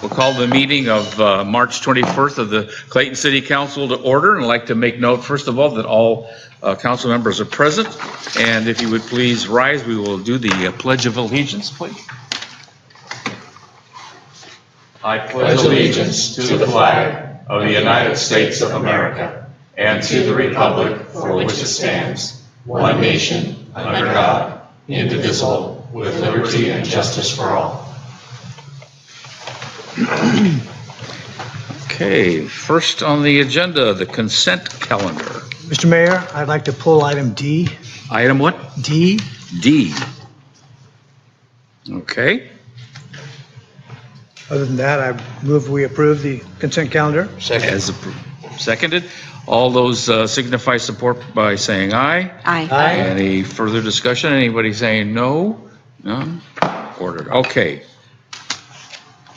We'll call the meeting of March 21st of the Clayton City Council to order, and I'd like to make note, first of all, that all council members are present. And if you would please rise, we will do the Pledge of Allegiance, please. I pledge allegiance to the flag of the United States of America and to the republic for which it stands, one nation, under God, indivisible, with liberty and justice for all. Okay, first on the agenda, the consent calendar. Mr. Mayor, I'd like to pull item D. Item what? D. D. Okay, Other than that, I move we approve the consent calendar. as approved. Seconded. All those signify support by saying aye. Aye. Any further discussion? Anybody saying no? None? Ordered. Okay.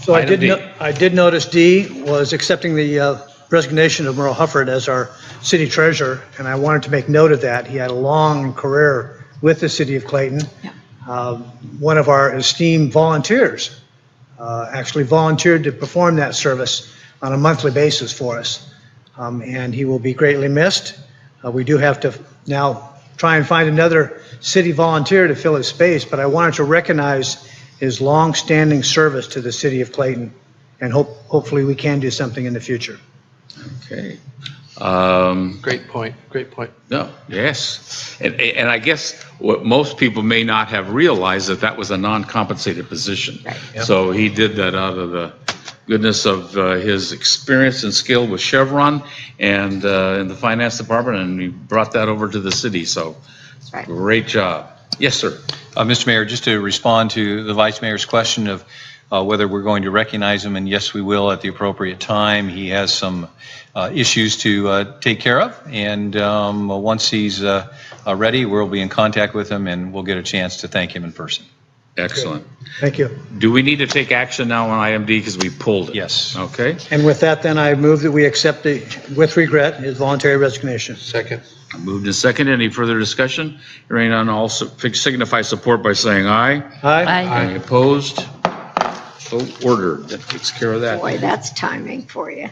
So Item D. I did notice D was accepting the resignation of Merle Hufford as our city treasurer, and I wanted to make note of that. He had a long career with the city of Clayton. One of our esteemed volunteers actually volunteered to perform that service on a monthly basis for us. And he will be greatly missed. We do have to now try and find another city volunteer to fill his space, but I wanted to recognize his long-standing service to the city of Clayton, and hopefully we can do something in the future. Okay. Great point. Great point. No, yes. And I guess what most people may not have realized that that was a non-compensated position. Right. Yep. So he did that out of the goodness of his experience and skill with Chevron and in the finance department, and he brought that over to the city. So That's right. great job. Yes, sir. Mr. Mayor, just to respond to the Vice Mayor's question of whether we're going to recognize him, and yes, we will at the appropriate time. He has some issues to take care of, and once he's ready, we'll be in contact with him, and we'll get a chance to thank him in person. Excellent. Thank you. Do we need to take action now on item D because we pulled it? Yes. Okay. And with that, then I move that we accept with regret his voluntary resignation. Second. Moved and seconded. Any further discussion? Hearing none, all signify support by saying aye. Aye. Any opposed? So ordered. That takes care of that. Boy, that's timing for you.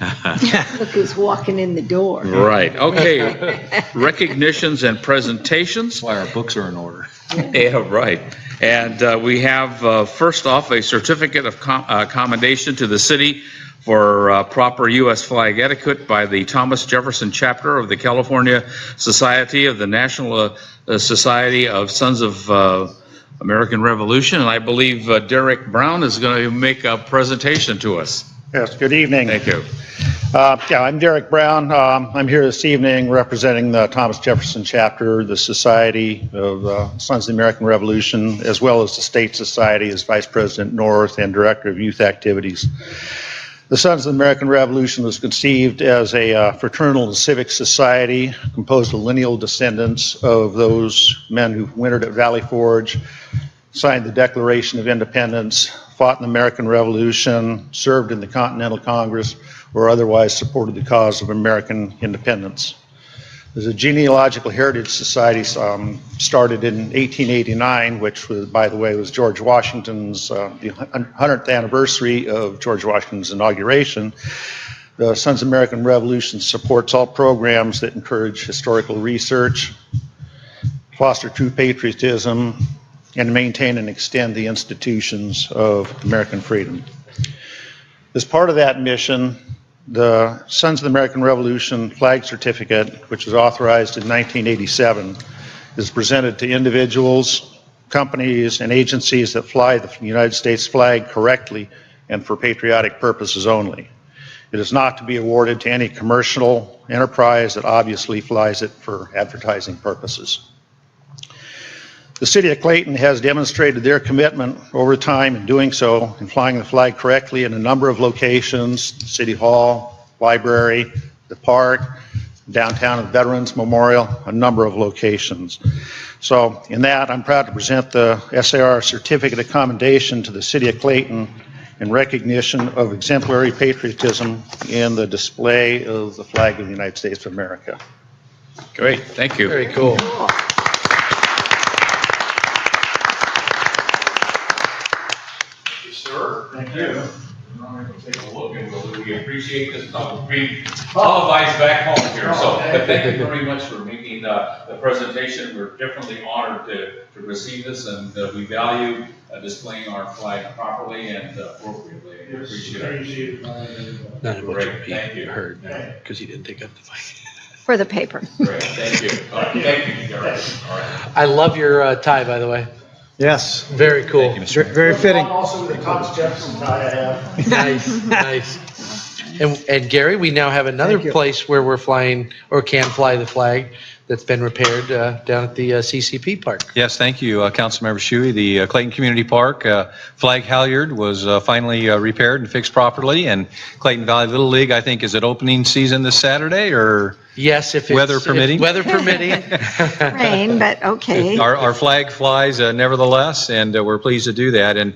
Look who's walking in the door. Right. Okay. Recognitions and presentations. That's why our books are in order. Yeah, right. And we have, first off, a certificate of commendation to the city for proper U.S. flag etiquette by the Thomas Jefferson chapter of the California Society of the National Society of Sons of American Revolution. And I believe Derek Brown is going to make a presentation to us. Yes, good evening. Thank you. I'm Derek Brown. I'm here this evening representing the Thomas Jefferson chapter, the Society of Sons of the American Revolution, as well as the State Society as Vice President North and Director of Youth Activities. The Sons of the American Revolution was conceived as a fraternal and civic society composed of lineal descendants of those men who wintered at Valley Forge, signed the Declaration of Independence, fought in the American Revolution, served in the Continental Congress, or otherwise supported the cause of American independence. There's a genealogical heritage society started in 1889, which was, by the way, was George Washington's, the 100th anniversary of George Washington's inauguration. The Sons of American Revolution supports all programs that encourage historical research, foster true patriotism, and maintain and extend the institutions of American freedom. As part of that mission, the Sons of the American Revolution flag certificate, which was authorized in 1987, is presented to individuals, companies, and agencies that fly the United States flag correctly and for patriotic purposes only. It is not to be awarded to any commercial enterprise that obviously flies it for advertising purposes. The City of Clayton has demonstrated their commitment over time in doing so, in flying the flag correctly in a number of locations: City Hall, Library, the park, downtown and Veterans Memorial, a number of locations. So in that, I'm proud to present the SAR Certificate of Commendation to the City of Clayton in recognition of exemplary patriotism in the display of the flag of the United States of America. Great. Thank you. Very cool. Sir, thank you. Take a look, and we appreciate this. We televised back home here, so but thank you very much for making the presentation. We're definitely honored to receive this, and we value displaying our flag properly and appropriately. We appreciate it. Not a bunch Great, of people thank you. heard because he didn't take up the fight. For the paper. Great, thank you. Thank you, Derek. All right. I love your tie, by the way. Yes, Very cool. Thank you, Mr. Mayor. very fitting. Also, the Thomas Jefferson tie I have. Nice, nice. And Gary, we now have another Thank you. place where we're flying or can fly the flag that's been repaired down at the CCP park. Yes, thank you, Councilmember Shuey. The Clayton Community Park flag halyard was finally repaired and fixed properly, and Clayton Valley Little League, I think, is it opening season this Saturday, or Yes, if it's Weather permitting. if weather permitting. Rain, but okay. our flag flies nevertheless, and we're pleased to do that. And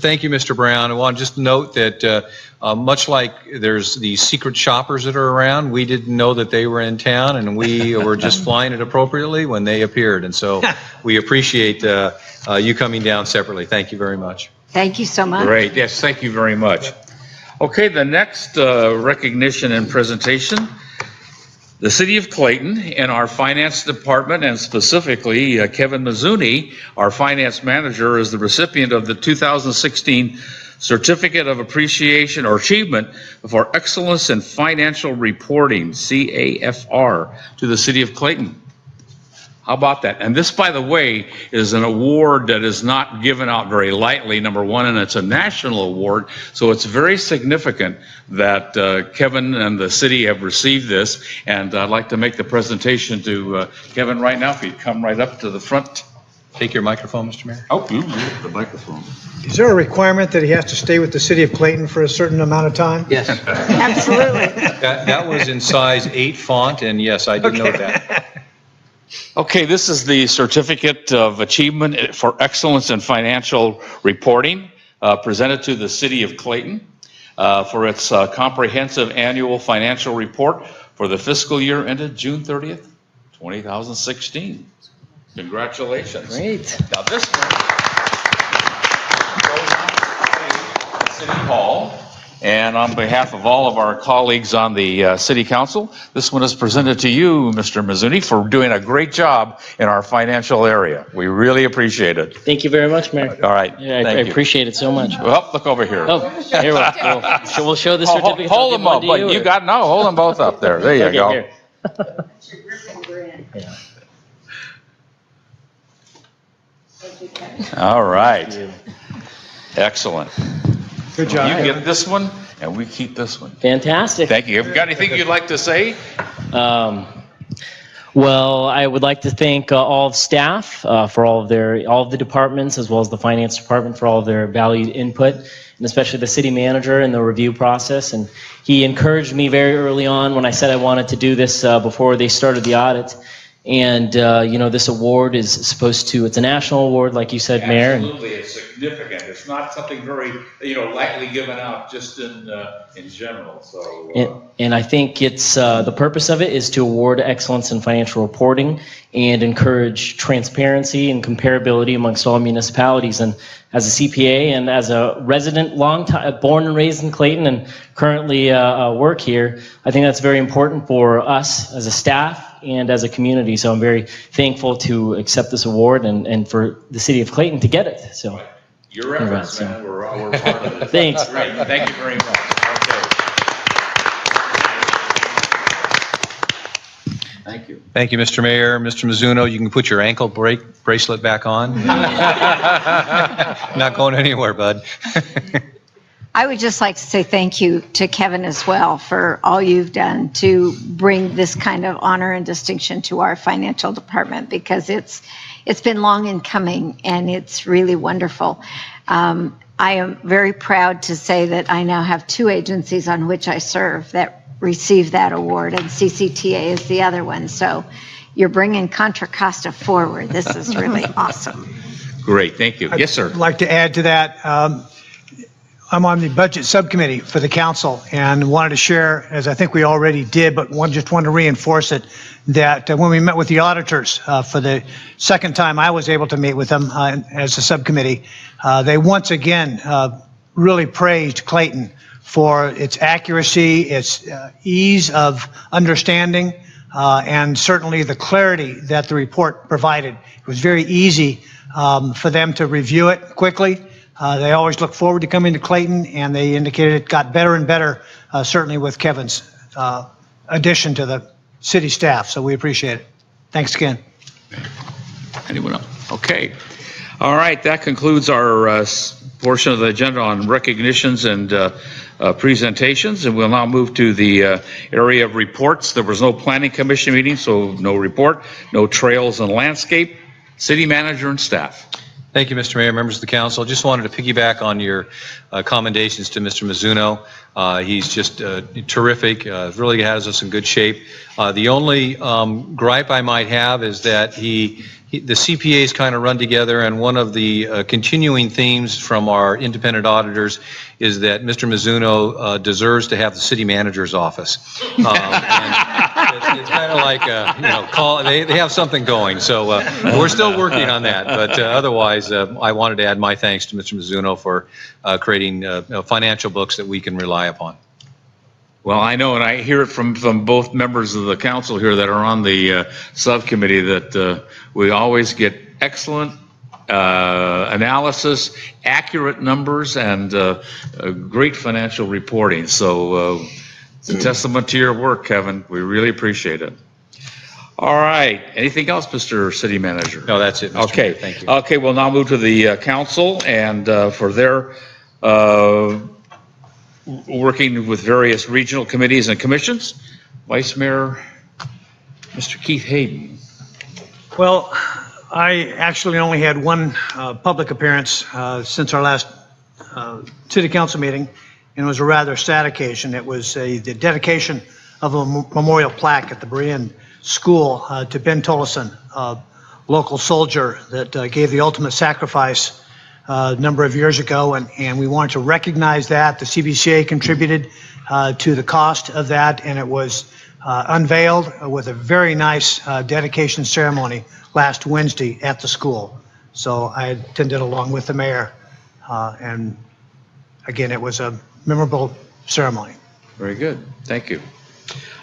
thank you, Mr. Brown. I want to just note that much like there's these secret shoppers that are around, we didn't know that they were in town, and we were just flying it appropriately when they appeared. And so we appreciate you coming down separately. Thank you very much. Thank you so much. Great, yes, thank you very much. Okay, the next recognition and presentation, the City of Clayton and our Finance Department, and specifically Kevin Mazzuni, our Finance Manager, is the recipient of the 2016 Certificate of Appreciation or Achievement for Excellence in Financial Reporting, CAFR, to the City of Clayton. How about that? And this, by the way, is an award that is not given out very lightly, number one, and it's a national award, so it's very significant that Kevin and the city have received this. And I'd like to make the presentation to Kevin right now, if you'd come right up to the front. Take your microphone, Mr. Mayor. Oh, you the microphone. Is there a requirement that he has to stay with the city of Clayton for a certain amount of time? Yes. Absolutely. That was in size 8 font, and yes, I did note that. Okay, this is the Certificate of Achievement for Excellence in Financial Reporting, presented to the City of Clayton for its comprehensive annual financial report for the fiscal year ended June 30th, 2016. Congratulations. Great. Now this one goes on to City Hall, and on behalf of all of our colleagues on the City Council, this one is presented to you, Mr. Mazzuni, for doing a great job in our financial area. We really appreciate it. Thank you very much, Mayor. All right, Yeah, I thank you. appreciate it so much. Well, look over here. Oh, here we'll show the certificate. Hold them up, but you got, no, hold them both up there. There you go. Yeah. All right. Excellent. Good job. You get this one, and we keep this one. Fantastic. Thank you. Have you got anything you'd like to say? Well, I would like to thank all of staff for all of the departments, as well as the finance department, for all of their valued input, and especially the city manager in the review process. And he encouraged me very early on when I said I wanted to do this before they started the audit. And this award is supposed to, it's a national award, like you said, Mayor. Absolutely, it's significant. It's not something very, lightly given out just in general, so. And I think it's, the purpose of it is to award excellence in financial reporting and encourage transparency and comparability amongst all municipalities. And as a CPA and as a resident, born and raised in Clayton and currently work here, I think that's very important for us as a staff and as a community. So I'm very thankful to accept this award and for the city of Clayton to get it. So. Your efforts, man, we're part of it. Thanks. Great, thank you very much. Okay. Thank you. Thank you, Mr. Mayor. Mr. Mizuno, you can put your ankle bracelet back on. Not going anywhere, bud. I would just like to say thank you to Kevin as well for all you've done to bring this kind of honor and distinction to our financial department, because it's been long in coming and it's really wonderful. I am very proud to say that I now have 2 agencies on which I serve that receive that award, and CCTA is the other one. So you're bringing Contra Costa forward. This is really awesome. Great, thank you. Yes, sir. I'd like to add to that. I'm on the budget subcommittee for the council and wanted to share, as I think we already did, but just wanted to reinforce it, that when we met with the auditors for the second time I was able to meet with them as a subcommittee, they once again really praised Clayton for its accuracy, its ease of understanding, and certainly the clarity that the report provided. It was very easy for them to review it quickly. They always look forward to coming to Clayton, and they indicated it got better and better, certainly with Kevin's addition to the city staff. So we appreciate it. Thanks again. Anyone else? Okay. All right, that concludes our portion of the agenda on recognitions and presentations, and we'll now move to the area of reports. There was no planning commission meeting, so no report, no trails and landscape. City manager and staff. Thank you, Mr. Mayor, members of the council. Just wanted to piggyback on your commendations to Mr. Mizuno. He's just terrific, really has us in good shape. The only gripe I might have is that the CPAs kind of run together, and one of the continuing themes from our independent auditors is that Mr. Mizuno deserves to have the city manager's office. And it's kind of like, they have something going. So we're still working on that. But otherwise, I wanted to add my thanks to Mr. Mizuno for creating financial books that we can rely upon. Well, I know, and I hear it from both members of the council here that are on the subcommittee that we always get excellent analysis, accurate numbers, and great financial reporting. So it's a testament to your work, Kevin. We really appreciate it. All right. Anything else, Mr. City Manager? No, that's it, Mr. Okay. Mayor. Thank you. Okay, we'll now move to the council and for their working with various regional committees and commissions. Vice Mayor, Mr. Keith Hayden. Well, I actually only had one public appearance since our last city council meeting, and it was a rather sad occasion. It was the dedication of a memorial plaque at the Berean School to Ben Tollison, a local soldier that gave the ultimate sacrifice a number of years ago, and we wanted to recognize that. The CBCA contributed to the cost of that, and it was unveiled with a very nice dedication ceremony last Wednesday at the school. So I attended along with the mayor, and again, it was a memorable ceremony. Very good. Thank you.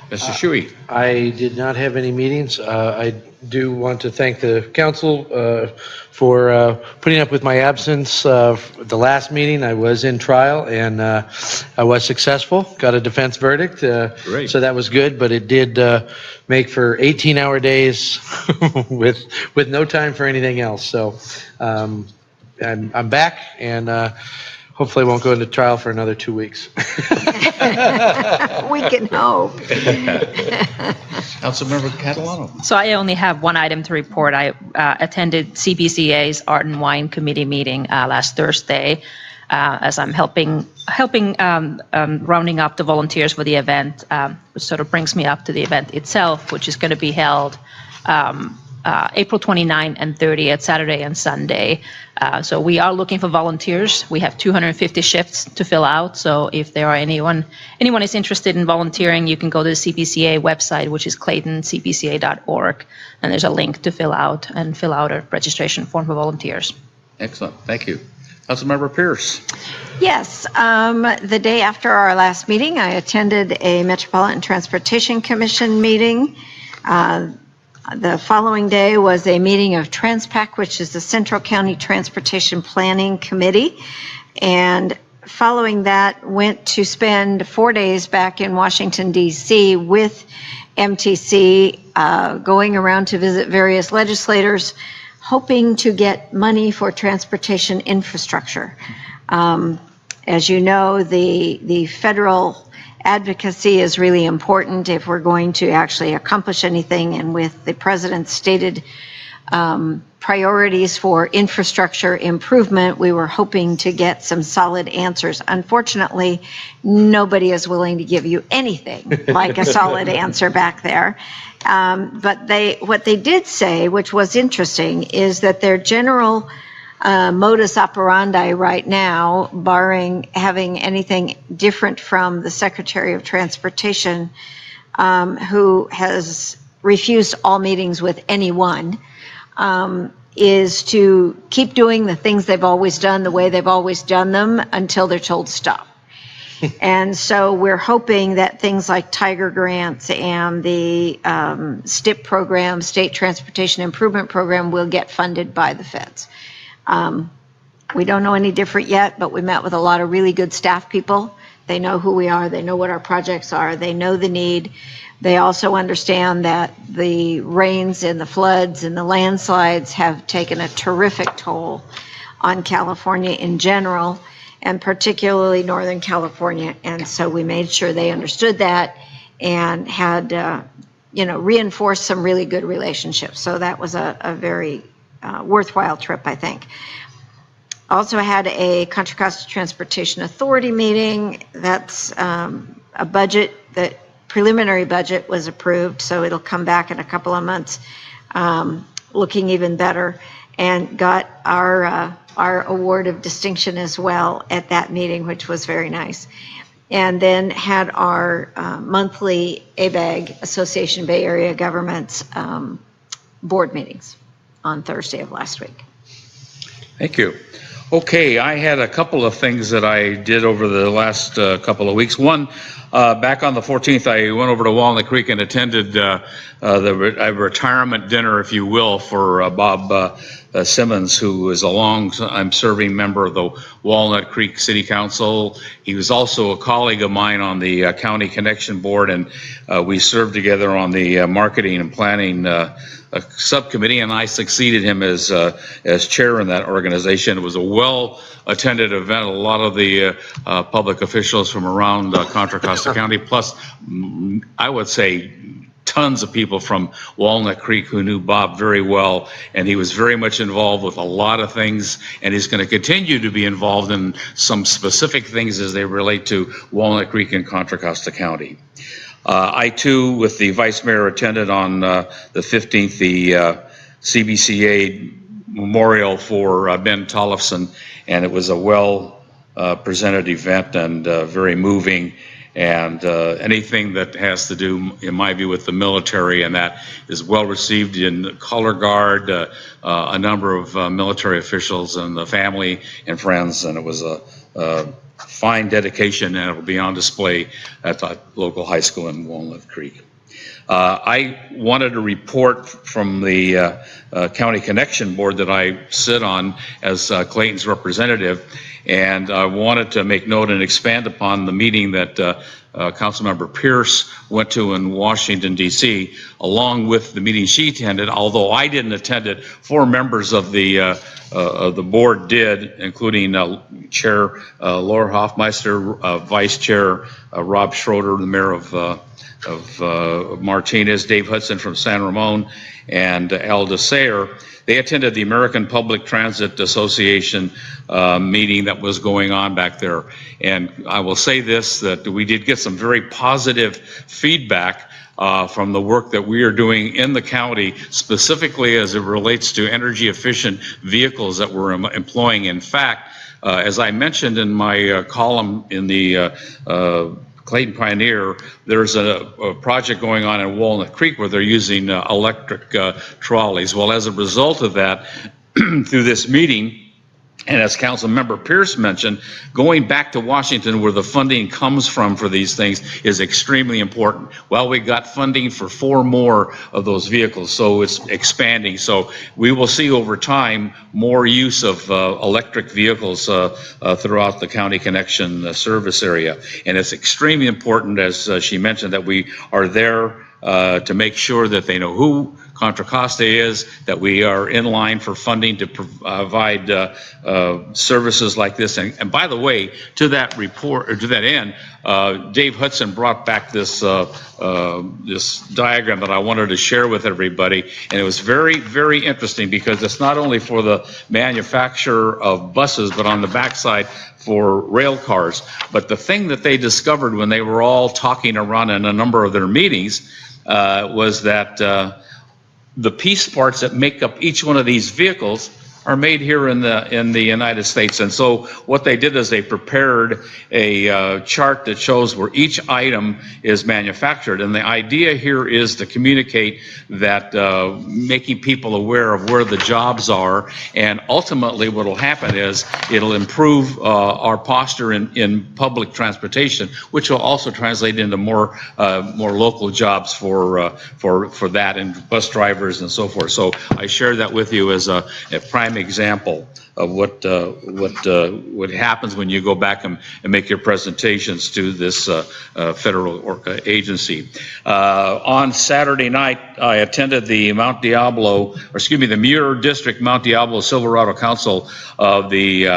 Mr. Shuey. I did not have any meetings. I do want to thank the council for putting up with my absence. The last meeting, I was in trial, and I was successful, got a defense verdict. Great. So that was good, but it did make for 18-hour days with no time for anything else. So I'm back, and hopefully won't go into trial for another 2 weeks. We can hope. Councilmember Catalano. So I only have one item to report. I attended CBCA's Art and Wine Committee meeting last Thursday, as I'm helping rounding up the volunteers for the event, which sort of brings me up to the event itself, which is going to be held April 29 and 30th, Saturday and Sunday. So we are looking for volunteers. We have 250 shifts to fill out. So if there are anyone is interested in volunteering, you can go to the CPCA website, which is claytoncpca.org, and there's a link to fill out a registration form for volunteers. Excellent. Thank you. Councilmember Pierce. Yes, the day after our last meeting, I attended a Metropolitan Transportation Commission meeting. The following day was a meeting of TransPAC, which is the Central County Transportation Planning Committee. And following that, went to spend 4 days back in Washington, D.C. with MTC, going around to visit various legislators, hoping to get money for transportation infrastructure. As you know, the federal advocacy is really important if we're going to actually accomplish anything, and with the president's stated priorities for infrastructure improvement, we were hoping to get some solid answers. Unfortunately, nobody is willing to give you anything like a solid answer back there. But what they did say, which was interesting, is that their general modus operandi right now, barring having anything different from the Secretary of Transportation, who has refused all meetings with anyone, is to keep doing the things they've always done the way they've always done them until they're told to stop. And so we're hoping that things like Tiger grants and the STIP program, State Transportation Improvement Program, will get funded by the feds. We don't know any different yet, but we met with a lot of really good staff people. They know who we are. They know what our projects are. They know the need. They also understand that the rains and the floods and the landslides have taken a terrific toll on California in general, and particularly Northern California. And so we made sure they understood that and had, reinforced some really good relationships. So that was a very worthwhile trip, I think. Also had a Contra Costa Transportation Authority meeting. That's a budget, that preliminary budget was approved, so it'll come back in a couple of months looking even better, and got our award of distinction as well at that meeting, which was very nice. And then had our monthly ABAG, Association Bay Area Governments, board meetings on Thursday of last week. Thank you. Okay, I had a couple of things that I did over the last couple of weeks. One, back on the 14th, I went over to Walnut Creek and attended a retirement dinner, if you will, for Bob Simmons, who is a long-time serving member of the Walnut Creek City Council. He was also a colleague of mine on the County Connection Board, and we served together on the marketing and planning subcommittee, and I succeeded him as chair in that organization. It was a well-attended event. A lot of the public officials from around Contra Costa County, plus I would say tons of people from Walnut Creek who knew Bob very well, and he was very much involved with a lot of things, and he's going to continue to be involved in some specific things as they relate to Walnut Creek and Contra Costa County. I too, with the vice mayor, attended on the 15th the CBCA memorial for Ben Tollefson, and it was a well presented event and very moving. And anything that has to do, in my view, with the military, and that is well received in color guard, a number of military officials and the family and friends, and it was a fine dedication, and it will be on display at the local high school in Walnut Creek. I wanted to report from the County Connection Board that I sit on as Clayton's representative, and I wanted to make note and expand upon the meeting that Councilmember Pierce went to in Washington, D.C., along with the meeting she attended. Although I didn't attend it, 4 members of the board did, including Chair Laura Hoffmeister, Vice Chair Rob Schroeder, the mayor of Martinez, Dave Hudson from San Ramon, and Alda Sayer. They attended the American Public Transit Association meeting that was going on back there. And I will say this, that we did get some very positive feedback from the work that we are doing in the county, specifically as it relates to energy efficient vehicles that we're employing. In fact, as I mentioned in my column in the Clayton Pioneer, there's a project going on in Walnut Creek where they're using electric trolleys. Well, as a result of that, through this meeting, and as Councilmember Pierce mentioned, going back to Washington where the funding comes from for these things is extremely important. Well, we got funding for 4 more of those vehicles, so it's expanding. So we will see over time more use of electric vehicles throughout the County Connection service area. And it's extremely important, as she mentioned, that we are there to make sure that they know who Contra Costa is, that we are in line for funding to provide services like this. And by the way, to that report, or to that end, Dave Hudson brought back this this diagram that I wanted to share with everybody, and it was very, very interesting because it's not only for the manufacturer of buses, but on the backside for rail cars. But the thing that they discovered when they were all talking around in a number of their meetings was that the piece parts that make up each one of these vehicles are made here in the United States. And so what they did is they prepared a chart that shows where each item is manufactured. And the idea here is to communicate that, making people aware of where the jobs are. And ultimately what will happen is it'll improve our posture in public transportation, which will also translate into more local jobs for that, and bus drivers and so forth. So I share that with you as a prime example of what happens when you go back and make your presentations to this federal agency. On Saturday night, I attended the the Muir District Mount Diablo Silverado Council of the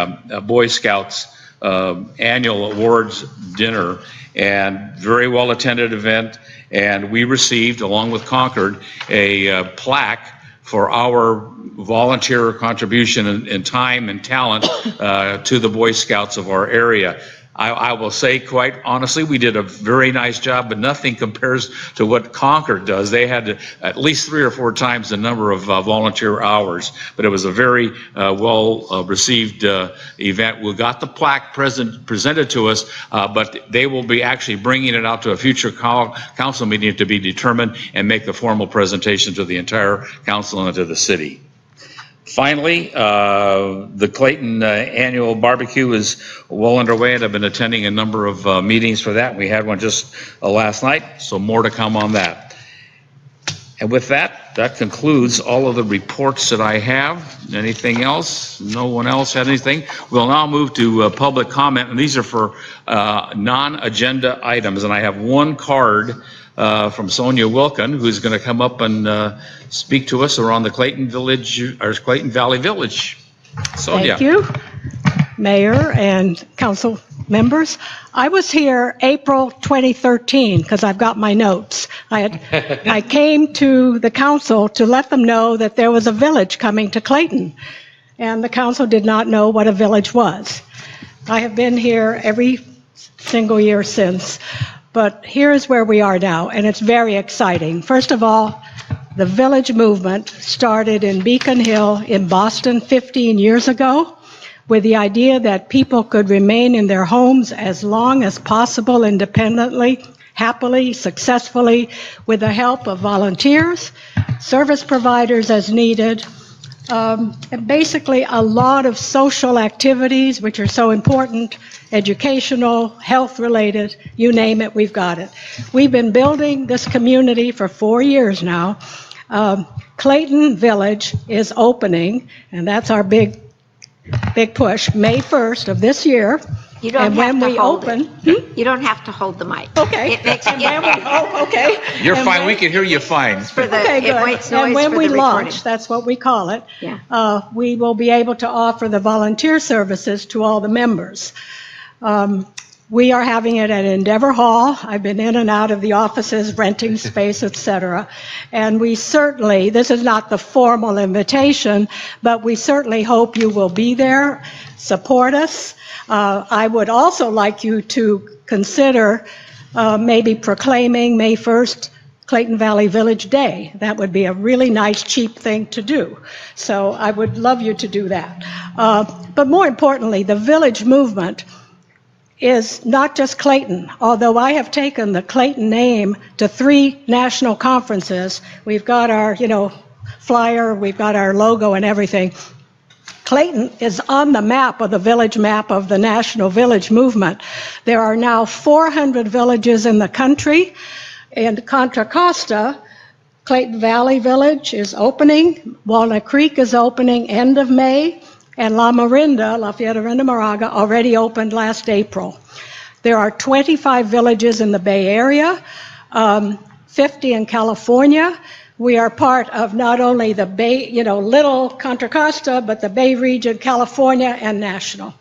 Boy Scouts annual awards dinner, and very well attended event. And we received, along with Concord, a plaque for our volunteer contribution in time and talent to the Boy Scouts of our area. I will say, quite honestly, we did a very nice job, but nothing compares to what Concord does. They had at least 3 or 4 times the number of volunteer hours, but it was a very well-received event. We got the plaque presented to us, but they will be actually bringing it out to a future council meeting to be determined and make the formal presentation to the entire council and to the city. Finally, the Clayton annual barbecue is well underway, and I've been attending a number of meetings for that. We had one just last night, so more to come on that. And with that, that concludes all of the reports that I have. Anything else? No one else had anything? We'll now move to public comment, and these are for non-agenda items. And I have one card from Sonia Wilkin, who's going to come up and speak to us around the Clayton Valley Village. Sonia. Thank you, Mayor and council members. I was here April 2013 because I've got my notes. I came to the council to let them know that there was a village coming to Clayton, and the council did not know what a village was. I have been here every single year since. But here's where we are now, and it's very exciting. First of all, the village movement started in Beacon Hill in Boston 15 years ago with the idea that people could remain in their homes as long as possible independently, happily, successfully, with the help of volunteers, service providers as needed, and basically a lot of social activities which are so important, educational, health-related, you name it, we've got it. We've been building this community for 4 years now. Clayton Village is opening, and that's our big push, May 1st of this year. You don't And have when to we hold open, it. You don't have to hold the mic. Okay. It makes okay. You're And fine. when- We can hear you fine. for the, Okay, it good. makes And noise when for we the launch, recording. that's what we call it, Yeah. we will be able to offer the volunteer services to all the members. We are having it at Endeavor Hall. I've been in and out of the offices, renting space, et cetera. And we certainly, this is not the formal invitation, but we certainly hope you will be there, support us. I would also like you to consider maybe proclaiming May 1st Clayton Valley Village Day. That would be a really nice, cheap thing to do. So I would love you to do that. But more importantly, the village movement is not just Clayton. Although I have taken the Clayton name to 3 national conferences, we've got our, flyer, we've got our logo and everything. Clayton is on the map of the village map of the National Village Movement. There are now 400 villages in the country. And Contra Costa, Clayton Valley Village is opening. Walnut Creek is opening end of May. And Lafayette Arinda Moraga already opened last April. There are 25 villages in the Bay Area, 50 in California. We are part of not only the Bay, little Contra Costa, but the Bay region, California, and national.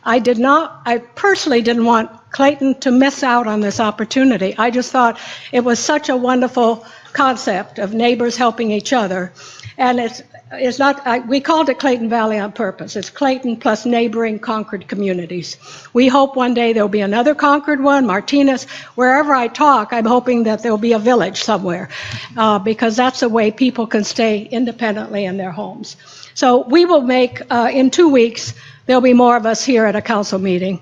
I personally didn't want Clayton to miss out on this opportunity. I just thought it was such a wonderful concept of neighbors helping each other. And it's not, we called it Clayton Valley on purpose. It's Clayton plus neighboring Concord communities. We hope one day there'll be another Concord one, Martinez. Wherever I talk, I'm hoping that there'll be a village somewhere, because that's the way people can stay independently in their homes. So we will make, in 2 weeks, there'll be more of us here at a council meeting.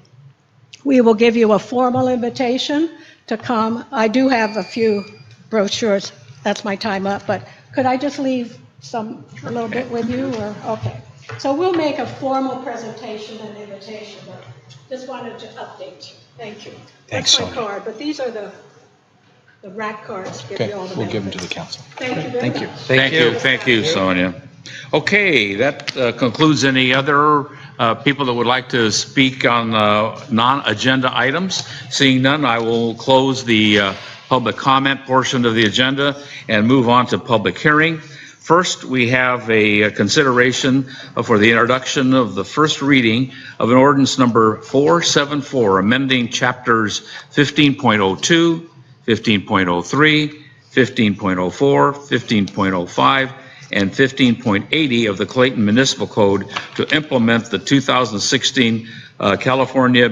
We will give you a formal invitation to come. I do have a few brochures. That's my time up, but could I just leave a little bit with you, or, okay. So we'll make a formal presentation and invitation, but just wanted to update you. Thank you. Thanks, That's my Sonia. card, but these are the rack cards. Give Okay, you all the we'll give them to the benefits. council. Thank you very much. Thank you, Sonia. Okay, that concludes any other people that would like to speak on non-agenda items. Seeing none, I will close the public comment portion of the agenda and move on to public hearing. First, we have a consideration for the introduction of the first reading of an ordinance number 474, amending chapters 15.02, 15.03, 15.04, 15.05, and 15.80 of the Clayton Municipal Code to implement the 2016 California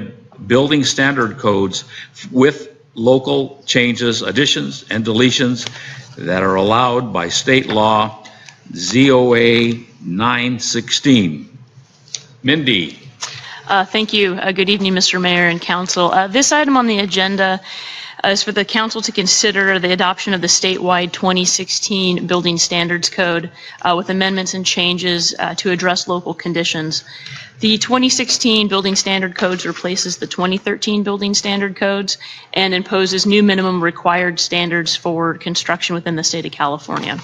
Building Standard Codes with local changes, additions, and deletions that are allowed by state law ZOA 916. Mindy. Thank you. Good evening, Mr. Mayor and Council. This item on the agenda is for the Council to consider the adoption of the statewide 2016 Building Standards Code with amendments and changes to address local conditions. The 2016 Building Standard Codes replaces the 2013 Building Standard Codes and imposes new minimum required standards for construction within the state of California.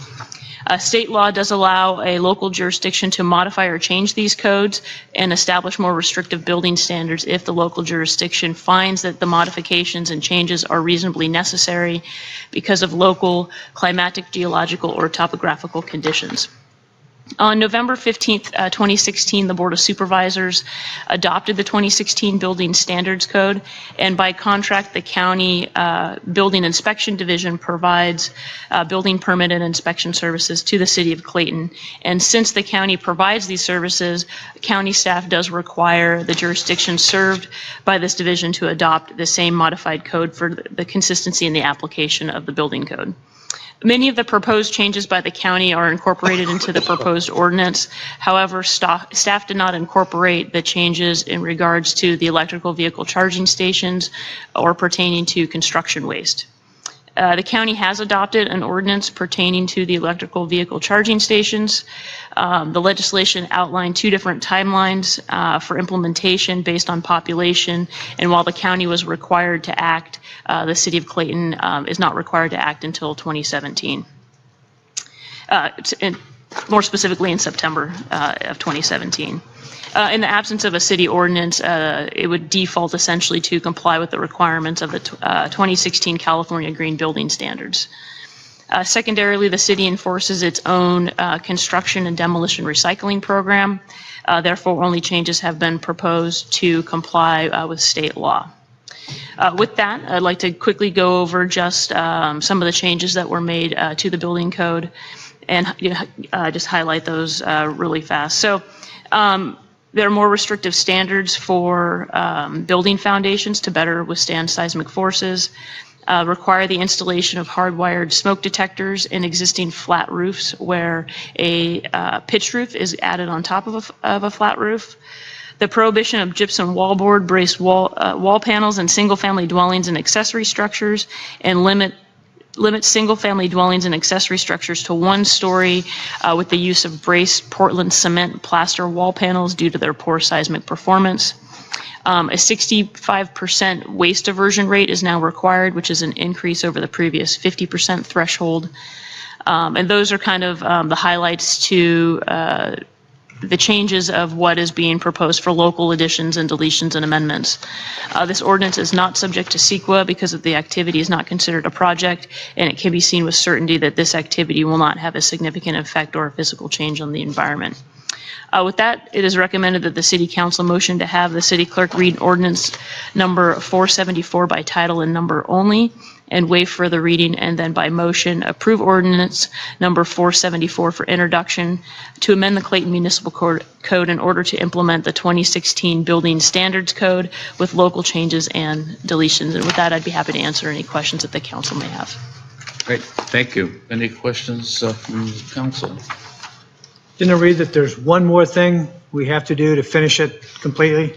State law does allow a local jurisdiction to modify or change these codes and establish more restrictive building standards if the local jurisdiction finds that the modifications and changes are reasonably necessary because of local climatic, geological, or topographical conditions. On November 15th, 2016, the Board of Supervisors adopted the 2016 Building Standards Code, and by contract, the County Building Inspection Division provides building permit and inspection services to the City of Clayton. And since the county provides these services, county staff does require the jurisdiction served by this division to adopt the same modified code for the consistency in the application of the building code. Many of the proposed changes by the county are incorporated into the proposed ordinance. However, staff did not incorporate the changes in regards to the electrical vehicle charging stations or pertaining to construction waste. The county has adopted an ordinance pertaining to the electrical vehicle charging stations. The legislation outlined two different timelines for implementation based on population, and while the county was required to act, the City of Clayton is not required to act until 2017. And more specifically in September of 2017. In the absence of a city ordinance, it would default essentially to comply with the requirements of the 2016 California Green Building Standards. Secondarily, the city enforces its own construction and demolition recycling program. Therefore, only changes have been proposed to comply with state law. With that, I'd like to quickly go over just some of the changes that were made to the building code and just highlight those really fast. So there are more restrictive standards for building foundations to better withstand seismic forces, require the installation of hardwired smoke detectors in existing flat roofs where a pitched roof is added on top of a flat roof, the prohibition of gypsum wallboard, braced wall panels in single-family dwellings and accessory structures, and limit single-family dwellings and accessory structures to 1 story with the use of braced Portland cement plaster wall panels due to their poor seismic performance. A 65% waste diversion rate is now required, which is an increase over the previous 50% threshold. And those are kind of the highlights to the changes of what is being proposed for local additions and deletions and amendments. This ordinance is not subject to CEQA because of the activity is not considered a project, and it can be seen with certainty that this activity will not have a significant effect or a physical change on the environment. With that, it is recommended that the City Council motion to have the City Clerk read ordinance number 474 by title and number only, and waive further reading, and then by motion approve ordinance number 474 for introduction to amend the Clayton Municipal Code in order to implement the 2016 Building Standards Code with local changes and deletions. And with that, I'd be happy to answer any questions that the council may have. Great, thank you. Any questions from council? Didn't I read that there's one more thing we have to do to finish it completely?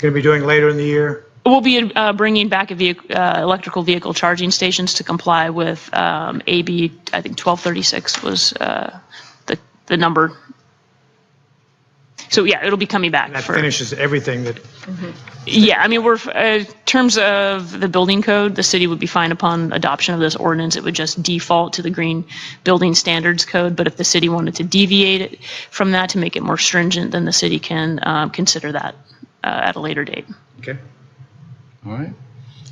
Going to be doing later in the year? We'll be bringing back electrical vehicle charging stations to comply with AB, I think 1236 was the number. So yeah, it'll be coming back. And that for, finishes everything that, yeah, I mean, we're in terms of the building code, the city would be fine upon adoption of this ordinance. It would just default to the green building standards code. But if the city wanted to deviate it from that to make it more stringent, then the city can consider that at a later date. Okay. All right.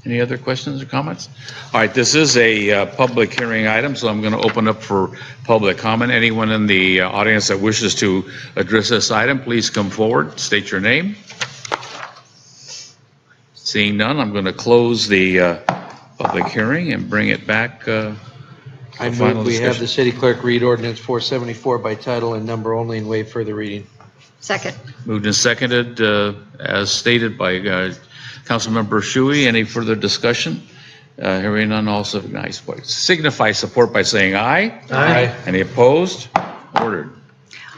Any other questions or comments? All right, this is a public hearing item, so I'm going to open up for public comment. Anyone in the audience that wishes to address this item, please come forward, state your name. Seeing none, I'm going to close the public hearing and bring it back. I move we have the city clerk read ordinance 474 by title and number only and waive further reading. Second. Moved and seconded as stated by Councilmember Shuey. Any further discussion? Hearing none, all signify support by saying aye. Aye. Any opposed? Ordered.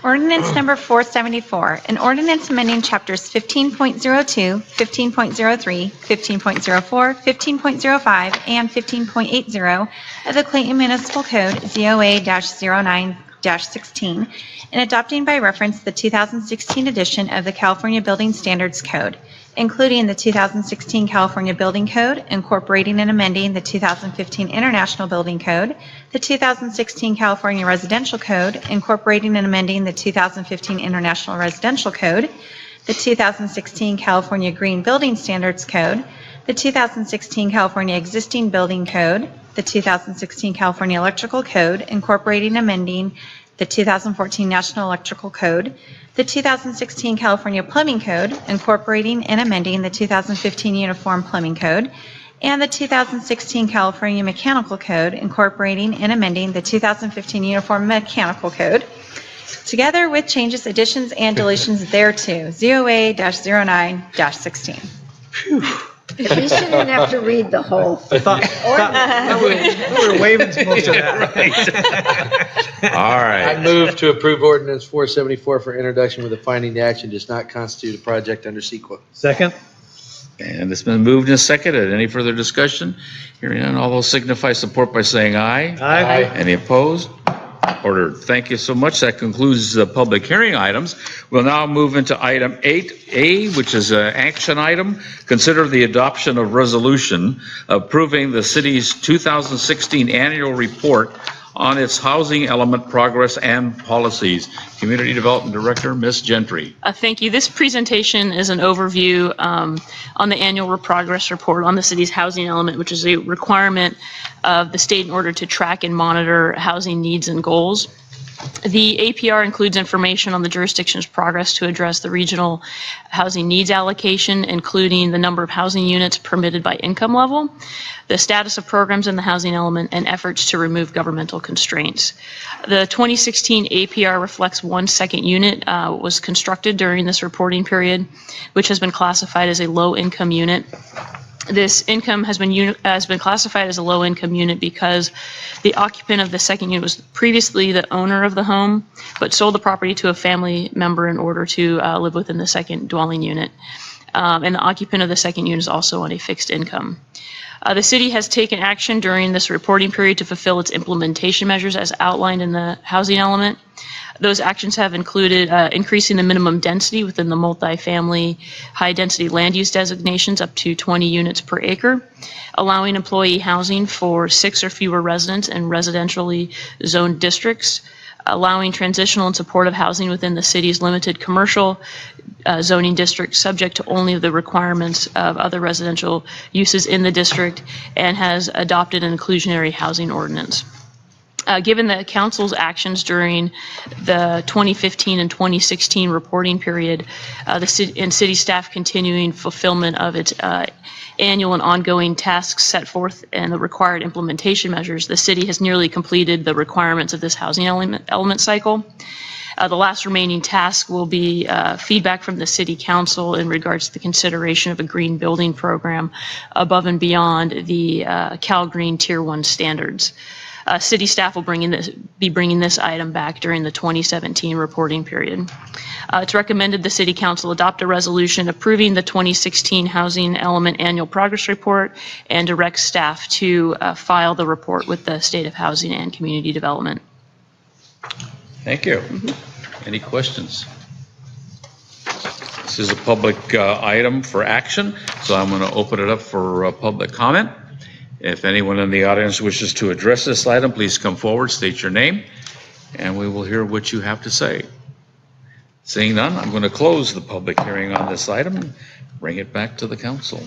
Ordinance number 474, an ordinance amending chapters 15.02, 15.03, 15.04, 15.05, and 15.80 of the Clayton Municipal Code ZOA-09-16 and adopting by reference the 2016 edition of the California Building Standards Code, including the 2016 California Building Code, incorporating and amending the 2015 International Building Code, the 2016 California Residential Code, incorporating and amending the 2015 International Residential Code, the 2016 California Green Building Standards Code, the 2016 California Existing Building Code, the 2016 California Electrical Code, incorporating and amending the 2014 National Electrical Code, the 2016 California Plumbing Code, incorporating and amending the 2015 Uniform Plumbing Code, and the 2016 California Mechanical Code, incorporating and amending the 2015 Uniform Mechanical Code, together with changes, additions, and deletions thereto, ZOA-09-16. At least you didn't have to read the whole. we were waiving most of that. All I right. move to approve ordinance 474 for introduction with a finding the action does not constitute a project under CEQA. Second? And it's been moved and seconded. Any further discussion? Hearing none, all those signify support by saying aye. Aye. Any opposed? Ordered. Thank you so much. That concludes the public hearing items. We'll now move into item 8A, which is an action item. Consider the adoption of resolution approving the city's 2016 annual report on its housing element progress and policies. Community Development Director, Ms. Gentry. Thank you. This presentation is an overview on the annual progress report on the city's housing element, which is a requirement of the state in order to track and monitor housing needs and goals. The APR includes information on the jurisdiction's progress to address the regional housing needs allocation, including the number of housing units permitted by income level, the status of programs in the housing element, and efforts to remove governmental constraints. The 2016 APR reflects one second unit was constructed during this reporting period, which has been classified as a low-income unit. This income has been classified as a low-income unit because the occupant of the second unit was previously the owner of the home, but sold the property to a family member in order to live within the second dwelling unit. And the occupant of the second unit is also on a fixed income. The city has taken action during this reporting period to fulfill its implementation measures as outlined in the housing element. Those actions have included increasing the minimum density within the multifamily high-density land use designations up to 20 units per acre, allowing employee housing for 6 or fewer residents in residentially zoned districts, allowing transitional and supportive housing within the city's limited commercial zoning district subject to only the requirements of other residential uses in the district, and has adopted an inclusionary housing ordinance. Given the council's actions during the 2015 and 2016 reporting period, the city staff continuing fulfillment of its annual and ongoing tasks set forth and the required implementation measures, the city has nearly completed the requirements of this housing element cycle. The last remaining task will be feedback from the City Council in regards to the consideration of a green building program above and beyond the Cal Green Tier 1 standards. City staff will be bringing this item back during the 2017 reporting period. It's recommended the City Council adopt a resolution approving the 2016 Housing Element Annual Progress Report and direct staff to file the report with the State of Housing and Community Development. Thank you. Any questions? This is a public item for action, so I'm going to open it up for public comment. If anyone in the audience wishes to address this item, please come forward, state your name, and we will hear what you have to say. Seeing none, I'm going to close the public hearing on this item and bring it back to the council.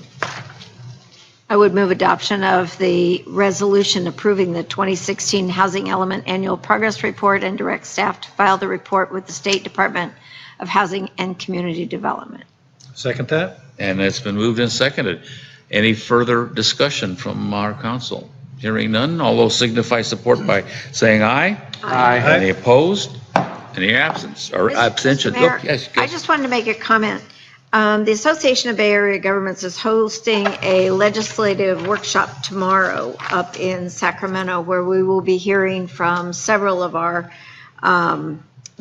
I would move adoption of the resolution approving the 2016 Housing Element Annual Progress Report and direct staff to file the report with the State Department of Housing and Community Development. Second that? And it's been moved and seconded. Any further discussion from our council? Hearing none, all those signify support by saying aye. Aye. Any opposed? Any absence or abstentions? Mayor, Oh, yes, I just wanted to make a comment. The Association of Bay Area Governments is hosting a legislative workshop tomorrow up in Sacramento where we will be hearing from several of our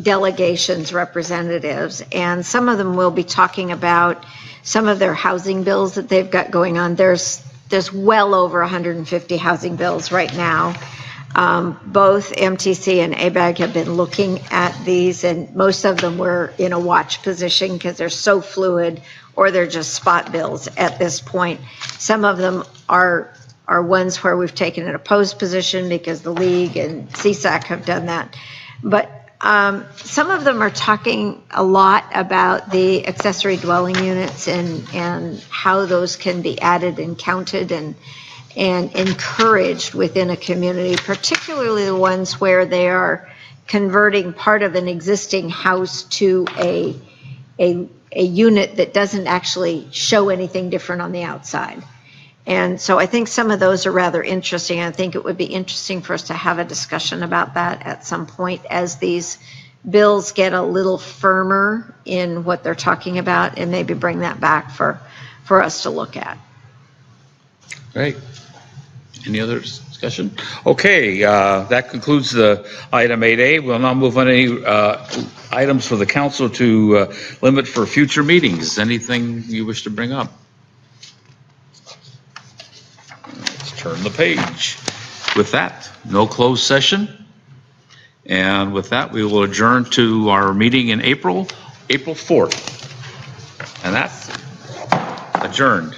delegations, representatives, and some of them will be talking about some of their housing bills that they've got going on. There's well over 150 housing bills right now. Both MTC and ABAG have been looking at these, and most of them were in a watch position because they're so fluid, or they're just spot bills at this point. Some of them are ones where we've taken an opposed position because the League and CSAC have done that. But some of them are talking a lot about the accessory dwelling units and how those can be added and counted and encouraged within a community, particularly the ones where they are converting part of an existing house to a unit that doesn't actually show anything different on the outside. And so I think some of those are rather interesting. I think it would be interesting for us to have a discussion about that at some point as these bills get a little firmer in what they're talking about, and maybe bring that back for us to look at. Great. Any other discussion? Okay, that concludes the item 8A. We'll now move on to any items for the council to limit for future meetings. Anything you wish to bring up? Let's turn the page. With that, no closed session. And with that, we will adjourn to our meeting in April 4th. And that's adjourned.